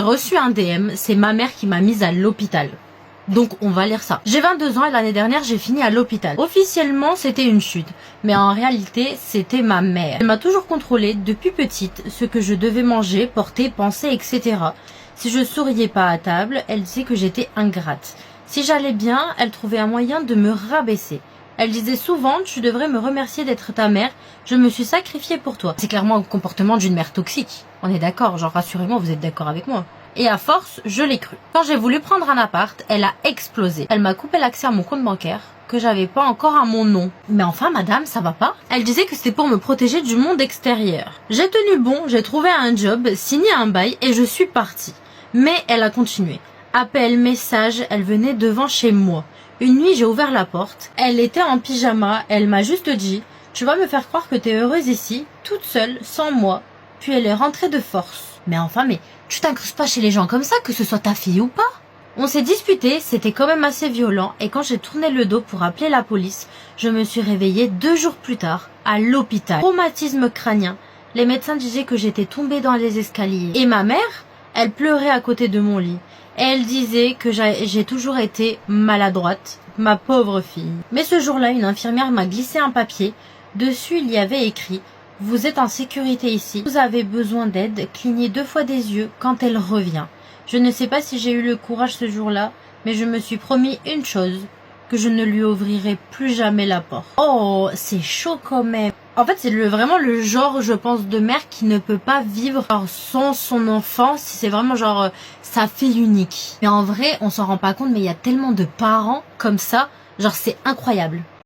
J'ai reçu un DM, c'est ma mère qui m'a mise à l'hôpital. Donc on va lire ça. J'ai 22 ans et l'année dernière j'ai fini à l'hôpital. Officiellement c'était une chute, mais en réalité c'était ma mère. Elle m'a toujours contrôlée depuis petite, ce que je devais manger, porter, penser, etc. Si je souriais pas à table, elle disait que j'étais ingrate. Si j'allais bien, elle trouvait un moyen de me rabaisser. Elle disait souvent, tu devrais me remercier d'être ta mère, je me suis sacrifiée pour toi. C'est clairement le comportement d'une mère toxique. On est d'accord, genre rassurez-moi, vous êtes d'accord avec moi. Et à force, je l'ai cru. Quand j'ai voulu prendre un appart, elle a explosé. Elle m'a coupé l'accès à mon compte bancaire, que j'avais pas encore à mon nom. Mais enfin, madame, ça va pas? Elle disait que c'était pour me protéger du monde extérieur. J'ai tenu bon, j'ai trouvé un job, signé un bail et je suis partie. Mais elle a continué. Appel, message, elle venait devant chez moi. Une nuit, j'ai ouvert la porte. Elle était en pyjama. Elle m'a juste dit « Tu vas me faire croire que t'es heureuse ici, toute seule, sans moi. » Puis elle est rentrée de force. Mais enfin, mais tu t'incrustes pas chez les gens comme ça, que ce soit ta fille ou pas. On s'est disputé, c'était quand même assez violent. Et quand j'ai tourné le dos pour appeler la police, je me suis réveillée 2 jours plus tard, à l'hôpital. Traumatisme crânien. Les médecins disaient que j'étais tombée dans les escaliers. Et ma mère, elle pleurait à côté de mon lit. Et elle disait que j'ai toujours été maladroite, ma pauvre fille. Mais ce jour-là, une infirmière m'a glissé un papier. Dessus, il y avait écrit « Vous êtes en sécurité ici. Vous avez besoin d'aide. Clignez 2 fois des yeux quand elle revient. » Je ne sais pas si j'ai eu le courage ce jour-là, mais je me suis promis une chose, que je ne lui ouvrirai plus jamais la porte. Oh, c'est chaud quand même. En fait, c'est vraiment le genre, je pense, de mère qui ne peut pas vivre sans son enfant, si c'est vraiment genre sa fille unique. Mais en vrai, on s'en rend pas compte, mais il y a tellement de parents comme ça, genre c'est incroyable.